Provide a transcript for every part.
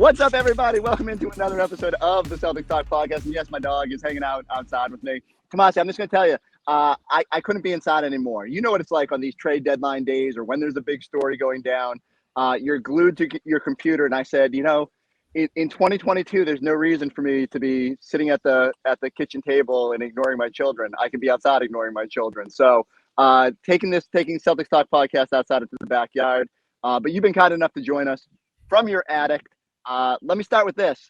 What's up, everybody? Welcome into another episode of the Celtics Talk podcast. And yes, my dog is hanging out outside with me. Tomase, I'm just going to tell you, I couldn't be inside anymore. You know what it's like on these trade deadline days or when there's a big story going down. You're glued to your computer. And I said, you know, in 2022, there's no reason for me to be sitting at the kitchen table and ignoring my children. I can be outside ignoring my children. So taking Celtics Talk podcast outside into the backyard. But you've been kind enough to join us from your attic. Let me start with this.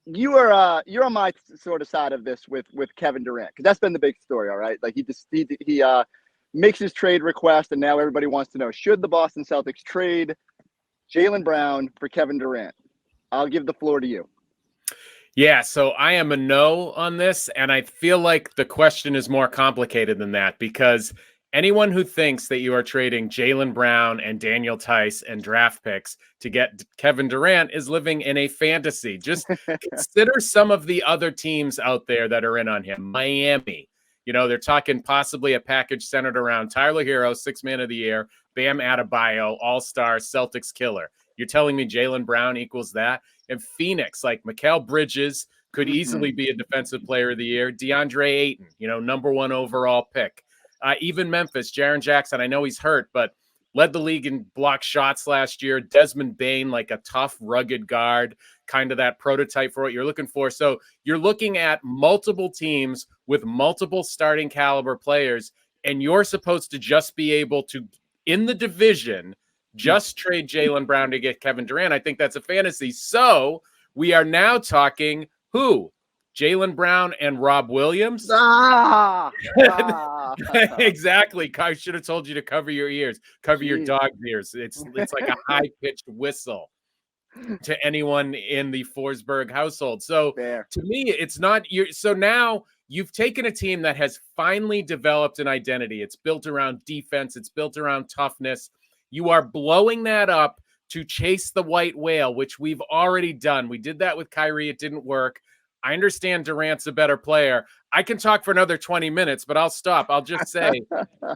You're on my sort of side of this with Kevin Durant, because that's been the big story. All right, like he makes his trade request, and now everybody wants to know, should the Boston Celtics trade Jaylen Brown for Kevin Durant? I'll give the floor to you. Yeah, so I am a no on this, and I feel like the question is more complicated than that, because anyone who thinks that you are trading Jaylen Brown and Daniel Tice and draft picks to get Kevin Durant is living in a fantasy. Just consider some of the other teams out there that are in on him. Miami, you know, they're talking possibly a package centered around Tyler Hero, 6th man of the year, Bam Adebayo, all-star, Celtics killer. You're telling me Jaylen Brown equals that? And Phoenix, like Mikal Bridges, could easily be a defensive player of the year. DeAndre Ayton, you know, #1 overall pick. Even Memphis, Jaren Jackson, I know he's hurt, but led the league in block shots last year. Desmond Bane, like a tough, rugged guard, kind of that prototype for what you're looking for. So you're looking at multiple teams with multiple starting caliber players, and you're supposed to just be able to, in the division, just trade Jaylen Brown to get Kevin Durant. I think that's a fantasy. So we are now talking who? Jaylen Brown and Rob Williams? Exactly. I should have told you to cover your ears, cover your dog's ears. It's like a high-pitched whistle to anyone in the Forsberg household. So to me, it's not – so now you've taken a team that has finally developed an identity. It's built around defense. It's built around toughness. You are blowing that up to chase the white whale, which we've already done. We did that with Kyrie. It didn't work. I understand Durant's a better player. I can talk for another 20 minutes, but I'll stop. I'll just say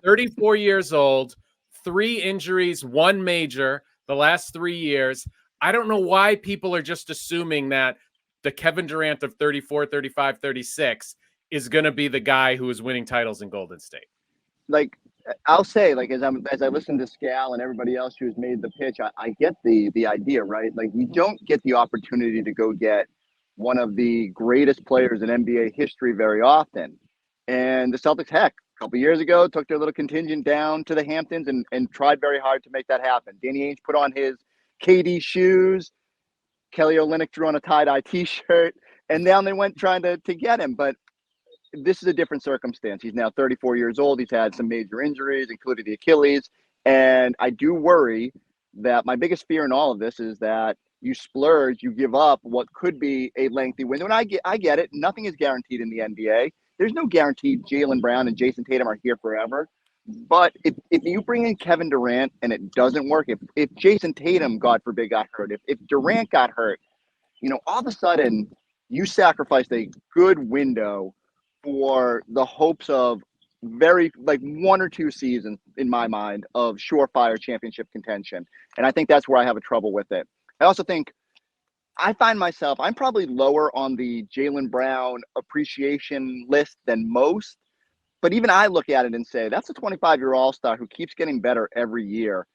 34 years old, 3 injuries, 1 major the last 3 years. I don't know why people are just assuming that the Kevin Durant of 34, 35, 36 is going to be the guy who is winning titles in Golden State. Like, I'll say, like, as I listen to Scal and everybody else who's made the pitch, I get the idea, right? Like, you don't get the opportunity to go get one of the greatest players in NBA history very often. And the Celtics, heck, a couple years ago, took their little contingent down to the Hamptons and tried very hard to make that happen. Danny Ainge put on his KD shoes. Kelly Olynyk drew on a tie-dye T-shirt. And now they went trying to get him. But this is a different circumstance. He's now 34 years old. He's had some major injuries, including the Achilles. And I do worry that my biggest fear in all of this is that you splurge, you give up what could be a lengthy window. And I get it. Nothing is guaranteed in the NBA. There's no guarantee Jaylen Brown and Jayson Tatum are here forever. But if you bring in Kevin Durant and it doesn't work, if Jayson Tatum, God forbid, got hurt, if Durant got hurt, you know, all of a sudden you sacrificed a good window for the hopes of very, like, 1 or 2 seasons, in my mind, of surefire championship contention. And I think that's where I have a trouble with it. I also think I find myself, I'm probably lower on the Jaylen Brown appreciation list than most, but even I look at it and say, that's a 25-year all-star who keeps getting better every year,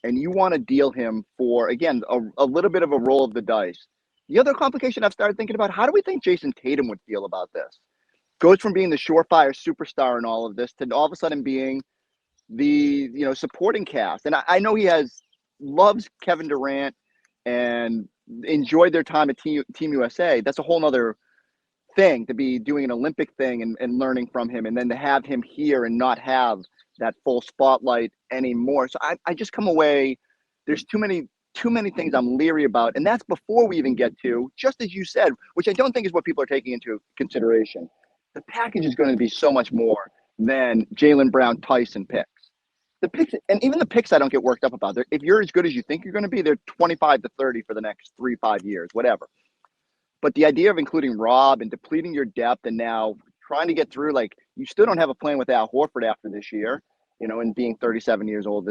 and you want to deal him for, again, a little bit of a roll of the dice. The other complication I've started thinking about, how do we think Jayson Tatum would feel about this? Goes from being the surefire superstar in all of this to all of a sudden being the, you know, supporting cast. And I know he loves Kevin Durant and enjoyed their time at Team USA. That's a whole nother thing, to be doing an Olympic thing and learning from him, and then to have him here and not have that full spotlight anymore. So I just come away, there's too many things I'm leery about. And that's before we even get to, just as you said, which I don't think is what people are taking into consideration. The package is going to be so much more than Jaylen Brown, Tyson picks. The picks, and even the picks I don't get worked up about. If you're as good as you think you're going to be, they're 25 to 30 for the next 3-5 years, whatever. But the idea of including Rob and depleting your depth and now trying to get through, like, you still don't have a plan with Al Horford after this year, you know, and being 37 years old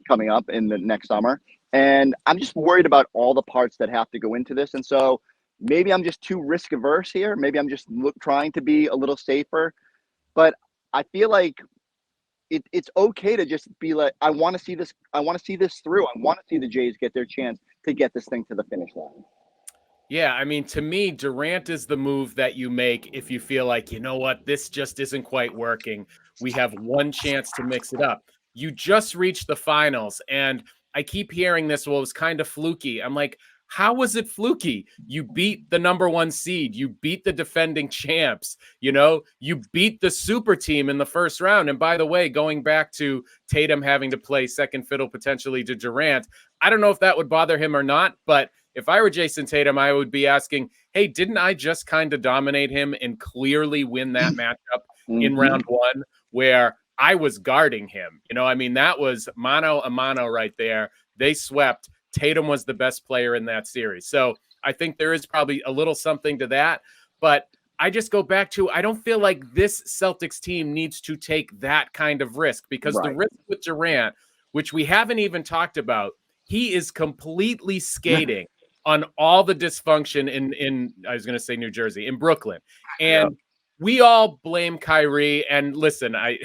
coming up in the next summer. And I'm just worried about all the parts that have to go into this. And so maybe I'm just too risk averse here. Maybe I'm just trying to be a little safer. But I feel like it's okay to just be like, I want to see this. I want to see this through. I want to see the Jays get their chance to get this thing to the finish line. Yeah, I mean, to me, Durant is the move that you make if you feel like, you know what, this just isn't quite working. We have one chance to mix it up. You just reached the finals, and I keep hearing this, well, it was kind of fluky. I'm like, how was it fluky? You beat the number one seed. You beat the defending champs. You beat the super team in the first round. And by the way, going back to Tatum having to play second fiddle potentially to Durant, I don't know if that would bother him or not, but if I were Jayson Tatum, I would be asking, hey, didn't I just kind of dominate him and clearly win that matchup in round one where I was guarding him? I mean, that was mano a mano right there. They swept. Tatum was the best player in that series. So I think there is probably a little something to that. But I just go back to, I don't feel like this Celtics team needs to take that kind of risk, because the risk with Durant, which we haven't even talked about, he is completely skating on all the dysfunction in I was going to say New Jersey, in Brooklyn. And we all blame Kyrie. And listen, I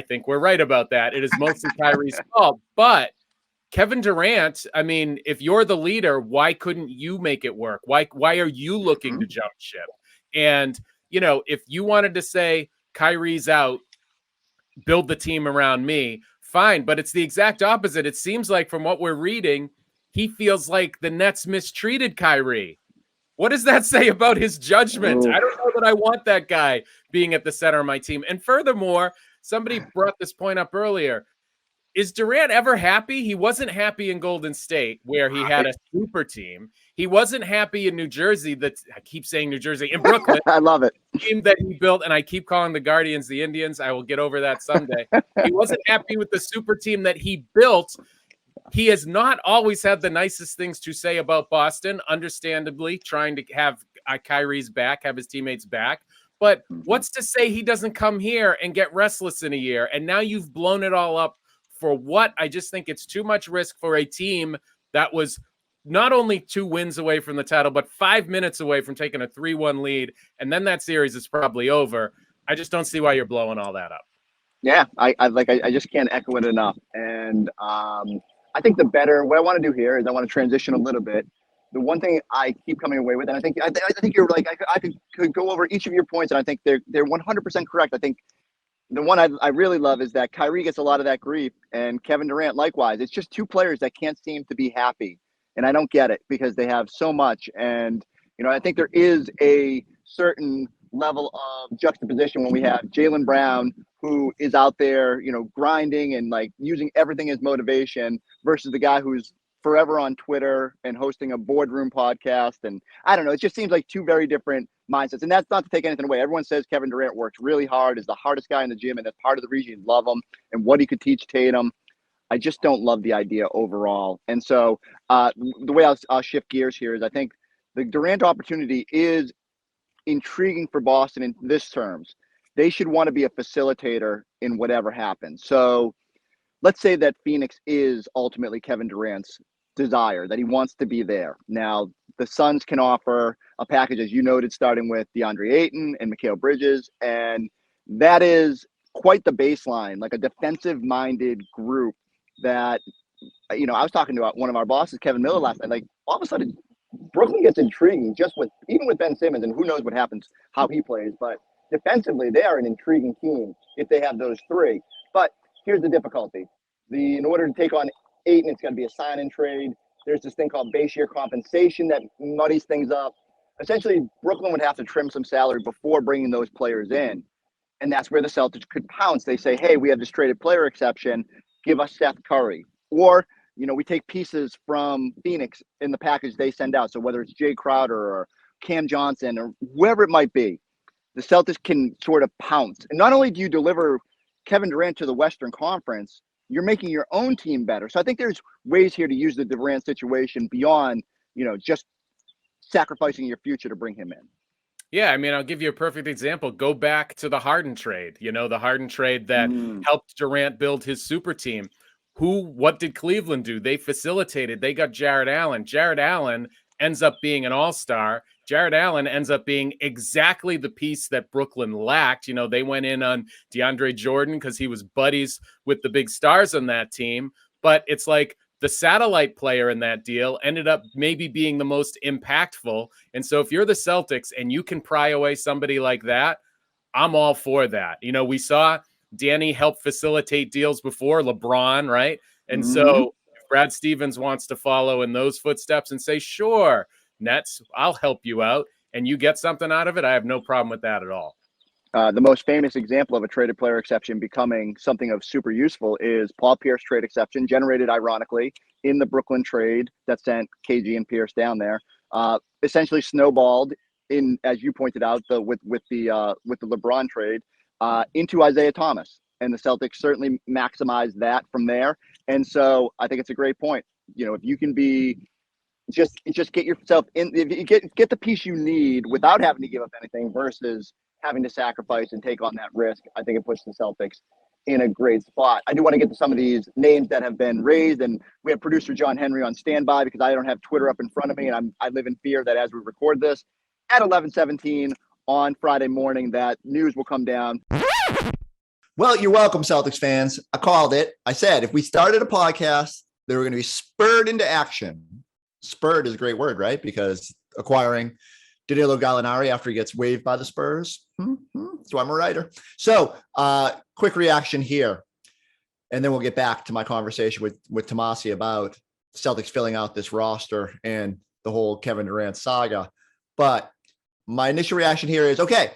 think we're right about that. It is mostly Kyrie's fault. But Kevin Durant, I mean, if you're the leader, why couldn't you make it work? Why are you looking to jump ship? And, if you wanted to say Kyrie's out, build the team around me, fine. But it's the exact opposite. It seems like, from what we're reading, he feels like the Nets mistreated Kyrie. What does that say about his judgment? I don't know that I want that guy being at the center of my team. And furthermore, somebody brought this point up earlier. Is Durant ever happy? He wasn't happy in Golden State, where he had a super team. He wasn't happy in New Jersey. I keep saying New Jersey, in Brooklyn. I love it. Team that he built, and I keep calling the Guardians the Indians. I will get over that someday. He wasn't happy with the super team that he built. He has not always had the nicest things to say about Boston, understandably, trying to have Kyrie's back, have his teammates back. But what's to say he doesn't come here and get restless in a year? And now you've blown it all up for what? I just think it's too much risk for a team that was not only 2 wins away from the title, but 5 minutes away from taking a 3-1 lead. And then that series is probably over. I just don't see why you're blowing all that up. Yeah, I just can't echo it enough. And I think what I want to do here is I want to transition a little bit. The one thing I keep coming away with, and I think you're like, I could go over each of your points, and I think they're 100% correct. I think the one I really love is that Kyrie gets a lot of that grief, and Kevin Durant likewise. It's just two players that can't seem to be happy, and I don't get it, because they have so much. And I think there is a certain level of juxtaposition when we have Jaylen Brown, who is out there, grinding and like using everything as motivation, versus the guy who's forever on Twitter and hosting a boardroom podcast. And I don't know, it just seems like two very different mindsets. And that's not to take anything away. Everyone says Kevin Durant works really hard, is the hardest guy in the gym, and that's part of the reason you love him and what he could teach Tatum. I just don't love the idea overall. And so the way I'll shift gears here is, I think the Durant opportunity is intriguing for Boston in this terms. They should want to be a facilitator in whatever happens. So let's say that Phoenix is ultimately Kevin Durant's desire, that he wants to be there. Now, the Suns can offer a package, as you noted, starting with DeAndre Ayton and Mikal Bridges. And that is quite the baseline, like a defensive-minded group that, I was talking to one of our bosses, Kevin Miller, last night. Like, all of a sudden, Brooklyn gets intriguing even with Ben Simmons, and who knows what happens, how he plays. But defensively, they are an intriguing team if they have those three. But here's the difficulty. In order to take on Ayton, it's got to be a sign-and trade. There's this thing called base year compensation that muddies things up. Essentially, Brooklyn would have to trim some salary before bringing those players in. And that's where the Celtics could pounce. They say, hey, we have this traded player exception. Give us Seth Curry. Or, we take pieces from Phoenix in the package they send out. So whether it's Jay Crowder or Cam Johnson or whoever it might be, the Celtics can sort of pounce. And not only do you deliver Kevin Durant to the Western Conference, you're making your own team better. So I think there's ways here to use the Durant situation beyond, just sacrificing your future to bring him in. Yeah, I mean, I'll give you a perfect example. Go back to the Harden trade, the Harden trade that helped Durant build his super team. What did Cleveland do? They facilitated. They got Jared Allen. Jared Allen ends up being an all-star. Jared Allen ends up being exactly the piece that Brooklyn lacked. They went in on DeAndre Jordan because he was buddies with the big stars on that team. But it's like the satellite player in that deal ended up maybe being the most impactful. And so if you're the Celtics and you can pry away somebody like that, I'm all for that. We saw Danny help facilitate deals before, LeBron, right? And so if Brad Stevens wants to follow in those footsteps and say, sure, Nets, I'll help you out, and you get something out of it, I have no problem with that at all. The most famous example of a traded player exception becoming something of super useful is Paul Pierce trade exception, generated ironically in the Brooklyn trade that sent KG and Pierce down there. Essentially snowballed in, as you pointed out, with the LeBron trade into Isaiah Thomas, and the Celtics certainly maximized that from there. And so I think it's a great point. If you can be just get yourself in, if you get the piece you need without having to give up anything versus having to sacrifice and take on that risk, I think it puts the Celtics in a great spot. I do want to get to some of these names that have been raised, and we have producer John Henry on standby because I don't have Twitter up in front of me, and I live in fear that as we record this at 11:17 on Friday morning, that news will come down. Well, you're welcome, Celtics fans. I called it. I said if we started a podcast, they were going to be spurred into action. Spurred is a great word, right? Because acquiring Danilo Gallinari after he gets waived by the Spurs. So I'm a writer. So quick reaction here. And then we'll get back to my conversation with Tomase about Celtics filling out this roster and the whole Kevin Durant saga. But my initial reaction here is, okay,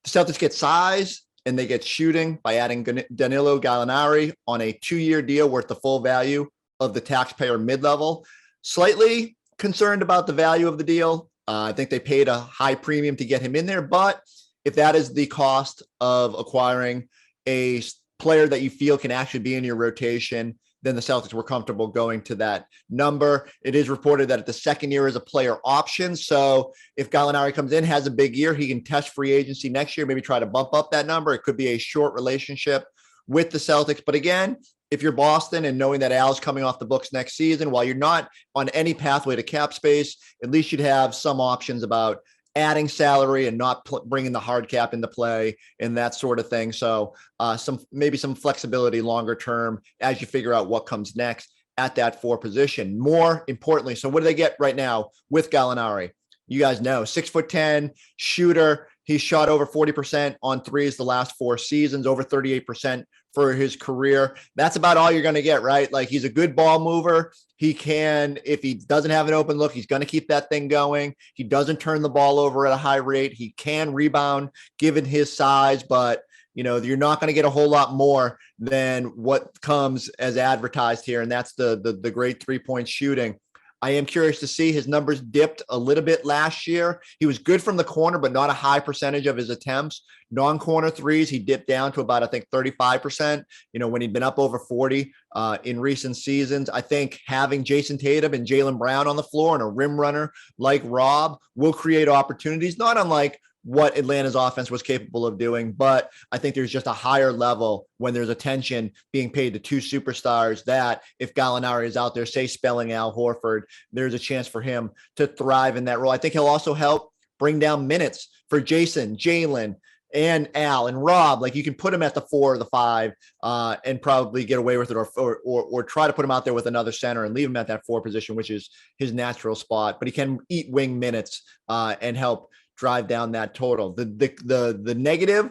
the Celtics get size and they get shooting by adding Danilo Gallinari on a 2-year deal worth the full value of the taxpayer mid-level. Slightly concerned about the value of the deal. I think they paid a high premium to get him in there, but if that is the cost of acquiring a player that you feel can actually be in your rotation, then the Celtics were comfortable going to that number. It is reported that at the second year is a player option. So if Gallinari comes in, has a big year, he can test free agency next year, maybe try to bump up that number. It could be a short relationship with the Celtics. But again, if you're Boston and knowing that Al's coming off the books next season, while you're not on any pathway to cap space, at least you'd have some options about adding salary and not bringing the hard cap into play and that sort of thing. So maybe some flexibility longer term as you figure out what comes next at that 4 position. More importantly, so what do they get right now with Gallinari? You guys know, 6'10" shooter. He's shot over 40% on threes the last 4 seasons, over 38% for his career. That's about all you're going to get, right? Like, he's a good ball mover. He can, if he doesn't have an open look, he's going to keep that thing going. He doesn't turn the ball over at a high rate. He can rebound given his size, but you're not going to get a whole lot more than what comes as advertised here. And that's the great 3-point shooting. I am curious to see. His numbers dipped a little bit last year. He was good from the corner, but not a high percentage of his attempts. Non-corner threes, he dipped down to about, I think, 35%, when he'd been up over 40 in recent seasons. I think having Jayson Tatum and Jaylen Brown on the floor and a rim runner like Rob will create opportunities, not unlike what Atlanta's offense was capable of doing. But I think there's just a higher level when there's attention being paid to 2 superstars that if Gallinari is out there, say spelling Al Horford, there's a chance for him to thrive in that role. I think he'll also help bring down minutes for Jayson, Jaylen, and Al and Rob. Like, you can put him at the 4 or the 5 and probably get away with it, or try to put him out there with another center and leave him at that 4 position, which is his natural spot. But he can eat wing minutes and help drive down that total. The negative,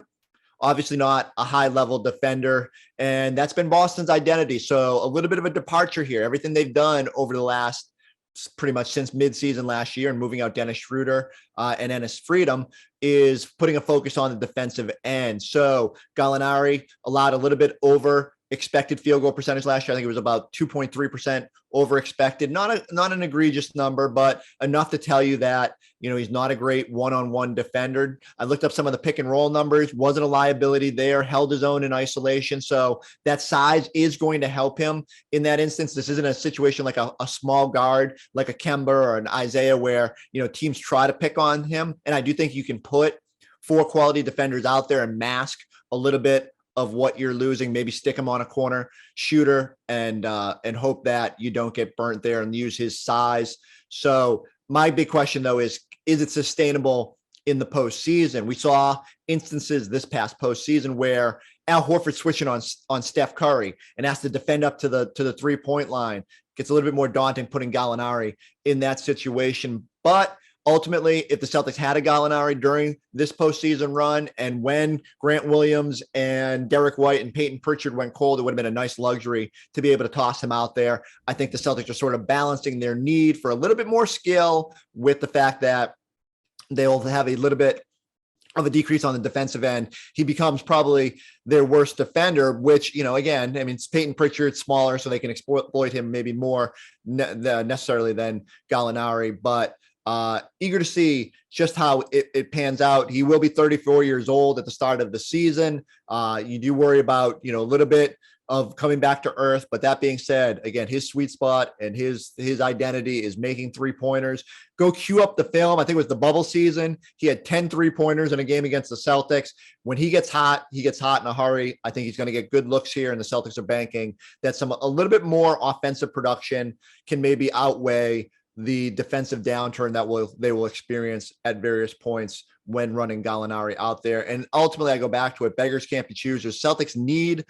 obviously not a high level defender, and that's been Boston's identity. So a little bit of a departure here. Everything they've done over the last pretty much since midseason last year and moving out Dennis Schroeder and Ennis Freedom is putting a focus on the defensive end. So Gallinari allowed a little bit over expected field goal percentage last year. I think it was about 2.3% over expected. Not an egregious number, but enough to tell you that, he's not a great one-on-one defender. I looked up some of the pick and roll numbers, wasn't a liability there, held his own in isolation. So that size is going to help him in that instance. This isn't a situation like a small guard, like a Kemba or an Isaiah where, teams try to pick on him. And I do think you can put 4 quality defenders out there and mask a little bit of what you're losing. Maybe stick him on a corner shooter and hope that you don't get burnt there, and use his size. So my big question though is it sustainable in the postseason? We saw instances this past postseason where Al Horford switching on Steph Curry and has to defend up to the 3-point line. Gets a little bit more daunting putting Gallinari in that situation. But ultimately, if the Celtics had a Gallinari during this postseason run, and when Grant Williams and Derek White and Peyton Pritchard went cold, it would have been a nice luxury to be able to toss him out there. I think the Celtics are sort of balancing their need for a little bit more skill with the fact that they'll have a little bit of a decrease on the defensive end. He becomes probably their worst defender, which, again, I mean, it's Peyton Pritchard, smaller, so they can exploit him maybe more necessarily than Gallinari. But eager to see just how it pans out. He will be 34 years old at the start of the season. You do worry about, a little bit of coming back to earth. But that being said, again, his sweet spot and his identity is making 3-pointers. Go cue up the film. I think it was the bubble season. He had 10 3-pointers in a game against the Celtics. When he gets hot in a hurry. I think he's going to get good looks here, and the Celtics are banking that a little bit more offensive production can maybe outweigh the defensive downturn that they will experience at various points when running Gallinari out there. And ultimately, I go back to it. Beggars can't be choosers. Celtics need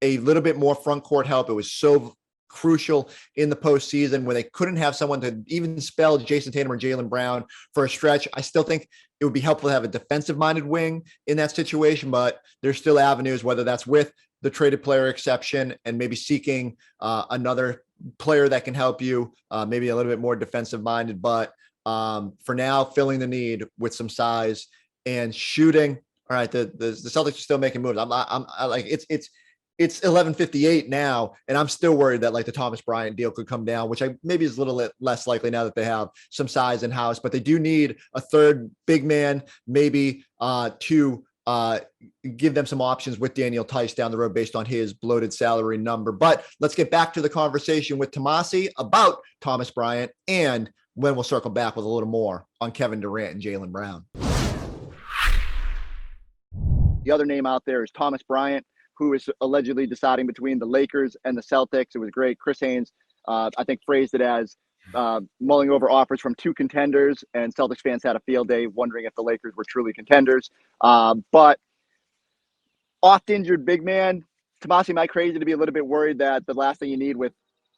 a little bit more front court help. It was so crucial in the postseason when they couldn't have someone to even spell Jayson Tatum or Jaylen Brown for a stretch. I still think it would be helpful to have a defensive-minded wing in that situation, but there's still avenues, whether that's with the traded player exception and maybe seeking another player that can help you, maybe a little bit more defensive-minded. But for now, filling the need with some size and shooting. All right, the Celtics are still making moves. I like it's 11:58 now, and I'm still worried that the Thomas Bryant deal could come down, which maybe is a little less likely now that they have some size in house. But they do need a third big man, maybe to give them some options with Daniel Theis down the road based on his bloated salary number. But let's get back to the conversation with Tomase about Thomas Bryant, and when we'll circle back with a little more on Kevin Durant and Jaylen Brown. The other name out there is Thomas Bryant, who is allegedly deciding between the Lakers and the Celtics. It was great. Chris Haynes, I think, phrased it as mulling over offers from 2 contenders, and Celtics fans had a field day wondering if the Lakers were truly contenders. But oft-injured big man, Tomase, am I crazy to be a little bit worried that the last thing you need with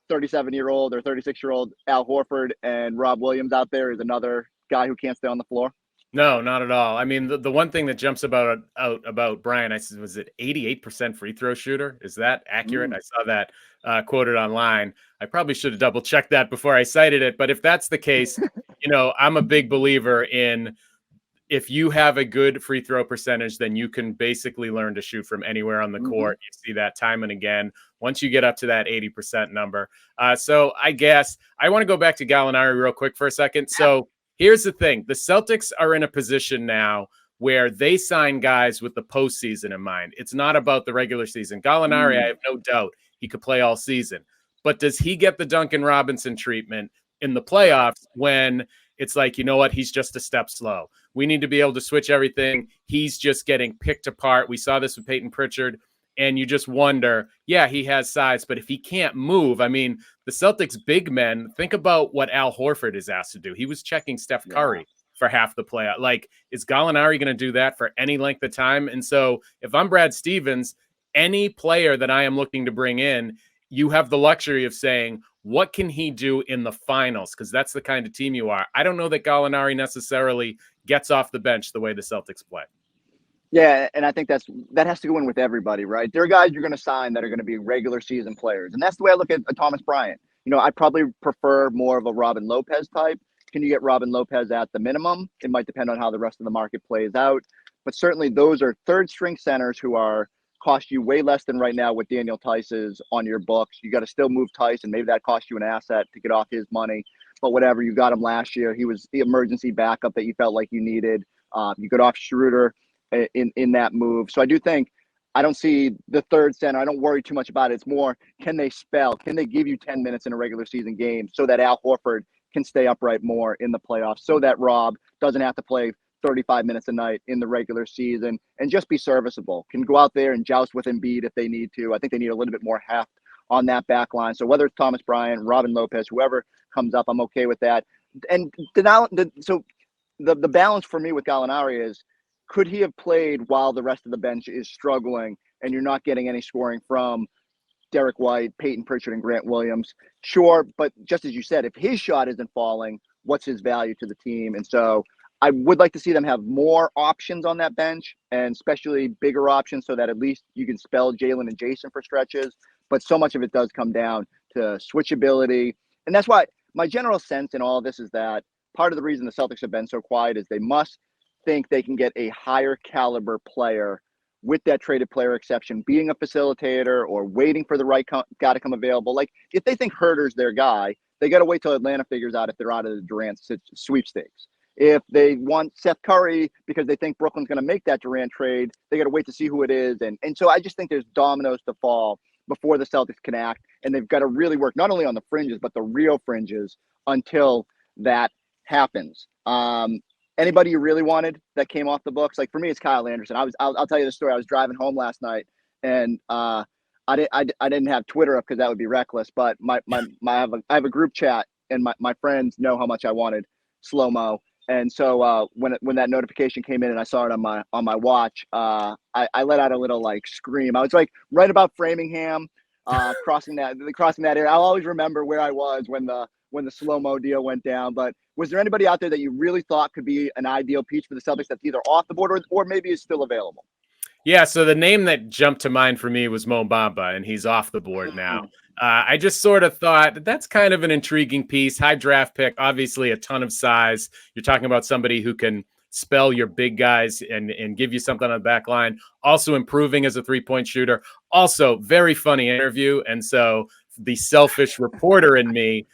37-year-old or 36-year-old Al Horford and Rob Williams out there is another guy who can't stay on the floor? No, not at all. I mean, the one thing that jumps out about Brian, I said, was it 88% free throw shooter? Is that accurate? I saw that quoted online. I probably should have double checked that before I cited it. But if that's the case, I'm a big believer in, if you have a good free throw percentage, then you can basically learn to shoot from anywhere on the court. You see that time and again once you get up to that 80% number. So I guess I want to go back to Gallinari real quick for a second. So here's the thing. The Celtics are in a position now where they sign guys with the postseason in mind. It's not about the regular season. Gallinari, I have no doubt he could play all season. But does he get the Duncan Robinson treatment in the playoffs when it's like, you know what, he's just a step slow? We need to be able to switch everything. He's just getting picked apart. We saw this with Peyton Pritchard. And you just wonder, yeah, he has size, but if he can't move, I mean, the Celtics big men, think about what Al Horford is asked to do. He was checking Steph Curry for half the playoff. Like, is Gallinari going to do that for any length of time? And so if I'm Brad Stevens, any player that I am looking to bring in, you have the luxury of saying, what can he do in the finals? Because that's the kind of team you are. I don't know that Gallinari necessarily gets off the bench the way the Celtics play. Yeah, and I think that has to go in with everybody, right? There are guys you're going to sign that are going to be regular season players, and that's the way I look at Thomas Bryant. I probably prefer more of a Robin Lopez type. Can you get Robin Lopez at the minimum? It might depend on how the rest of the market plays out, but certainly those are third-string centers who cost you way less than right now what Daniel Theis is on your books. You got to still move Theis, and maybe that cost you an asset to get off his money. But whatever, you got him last year. He was the emergency backup that you felt like you needed. You got off Schroeder in that move. So I do think, I don't see the third center. I don't worry too much about it. It's more, can they spell? Can they give you 10 minutes in a regular season game so that Al Horford can stay upright more in the playoffs, so that Rob doesn't have to play 35 minutes a night in the regular season and just be serviceable. Can go out there and joust with Embiid if they need to. I think they need a little bit more heft on that back line. So whether it's Thomas Bryant, Robin Lopez, whoever comes up, I'm okay with that. And so the balance for me with Gallinari is, could he have played while the rest of the bench is struggling and you're not getting any scoring from Derek White, Peyton Pritchard, and Grant Williams? Sure, but just as you said, if his shot isn't falling, what's his value to the team? And so I would like to see them have more options on that bench, and especially bigger options, so that at least you can spell Jaylen and Jayson for stretches. But so much of it does come down to switchability. And that's why my general sense in all of this is that part of the reason the Celtics have been so quiet is they must think they can get a higher caliber player, with that traded player exception, being a facilitator or waiting for the right guy to come available. Like, if they think Herter's their guy, they got to wait till Atlanta figures out if they're out of the Durant sweepstakes. If they want Seth Curry because they think Brooklyn's going to make that Durant trade, they got to wait to see who it is. And so I just think there's dominoes to fall before the Celtics can act. And they've got to really work not only on the fringes, but the real fringes until that happens. Anybody you really wanted that came off the books? Like, for me, it's Kyle Anderson. I'll tell you the story. I was driving home last night, and I didn't have Twitter up because that would be reckless. But I have a group chat, and my friends know how much I wanted slow-mo. And so when that notification came in and I saw it on my watch, I let out a little like scream. I was like right about Framingham, crossing that area. I'll always remember where I was when the slow-mo deal went down. But was there anybody out there that you really thought could be an ideal piece for the Celtics that's either off the board or maybe is still available? Yeah, so the name that jumped to mind for me was Mo Bamba, and he's off the board now. I just sort of thought that's kind of an intriguing piece. High draft pick, obviously a ton of size. You're talking about somebody who can spell your big guys and give you something on the back line. Also improving as a three-point shooter. Also very funny interview. And so the selfish reporter in me,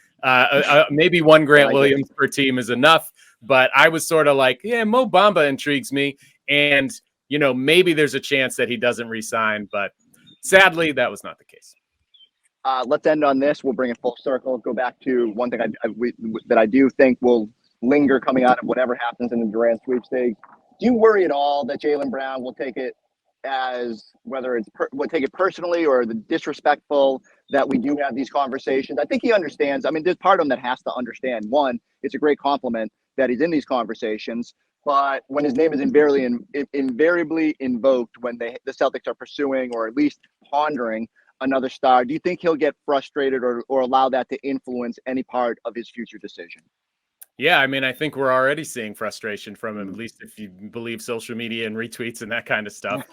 maybe one Grant Williams per team is enough. But I was sort of like, yeah, Mo Bamba intrigues me. And, you know, maybe there's a chance that he doesn't re-sign. But sadly, that was not the case. Let's end on this. We'll bring it full circle. Go back to one thing that I do think will linger coming out of whatever happens in the Durant sweepstakes. Do you worry at all that Jaylen Brown will take it as whether it's will take it personally or the disrespectful that we do have these conversations? I think he understands. I mean, there's part of him that has to understand. One, it's a great compliment that he's in these conversations. But when his name is invariably invoked when the Celtics are pursuing or at least pondering another star, do you think he'll get frustrated or allow that to influence any part of his future decision? Yeah, I mean, I think we're already seeing frustration from him, at least if you believe social media and retweets and that kind of stuff.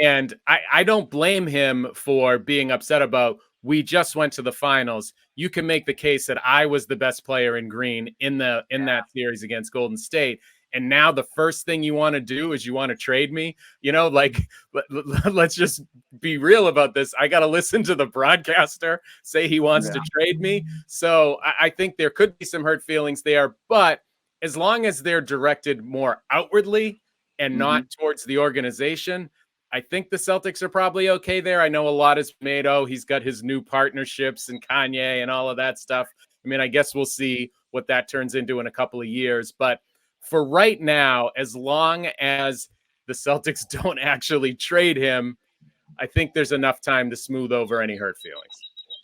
And I don't blame him for being upset about, we just went to the finals. You can make the case that I was the best player in green in that series against Golden State. And now the first thing you want to do is you want to trade me. You know, like, let's just be real about this. I got to listen to the broadcaster say he wants to trade me. So I think there could be some hurt feelings there. But as long as they're directed more outwardly and not towards the organization, I think the Celtics are probably okay there. I know a lot is made. Oh, he's got his new partnerships and Kanye and all of that stuff. I mean, I guess we'll see what that turns into in a couple of years. But for right now, as long as the Celtics don't actually trade him, I think there's enough time to smooth over any hurt feelings.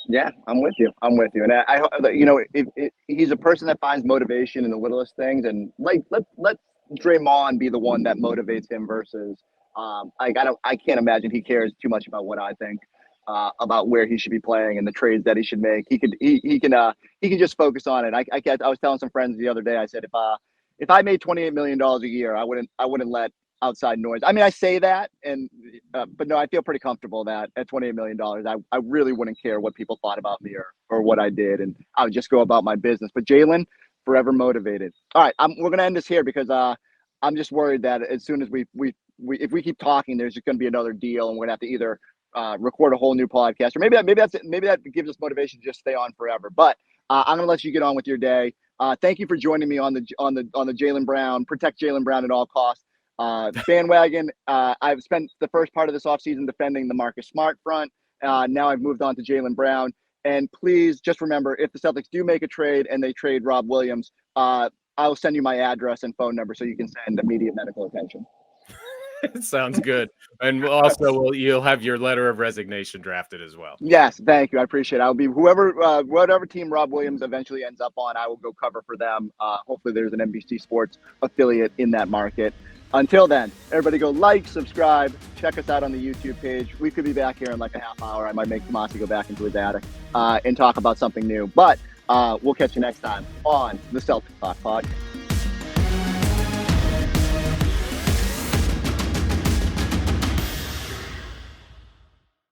Yeah, I'm with you. And I you know, if he's a person that finds motivation in the littlest things, and like let Draymond be the one that motivates him versus I can't imagine he cares too much about what I think about where he should be playing and the trades that he should make. He can just focus on it. I was telling some friends the other day. I said if I made $28 million a year, I wouldn't let outside noise. I mean, I say that, but no, I feel pretty comfortable that at $28 million, I really wouldn't care what people thought about me or what I did, and I would just go about my business. But Jaylen, forever motivated. All right, we're gonna end this here because I'm just worried that as soon as if we keep talking, there's just gonna be another deal, and we're gonna have to either record a whole new podcast, or maybe that gives us motivation to just stay on forever. But I'm gonna let you get on with your day. Thank you for joining me on the Jaylen Brown, protect Jaylen Brown at all costs bandwagon. I've spent the first part of this offseason defending the Marcus Smart front. Now I've moved on to Jaylen Brown. And please just remember, if the Celtics do make a trade and they trade Rob Williams, I'll send you my address and phone number so you can send immediate medical attention. Sounds good. And also, you'll have your letter of resignation drafted as well. Yes, thank you. I appreciate it. I'll be whatever team Rob Williams eventually ends up on, I will go cover for them. Hopefully there's an NBC Sports affiliate in that market. Until then, everybody go like, subscribe, check us out on the YouTube page. We could be back here in like a half hour. I might make Tomase go back into his attic and talk about something new. But we'll catch you next time on the Celtics Talk Podcast.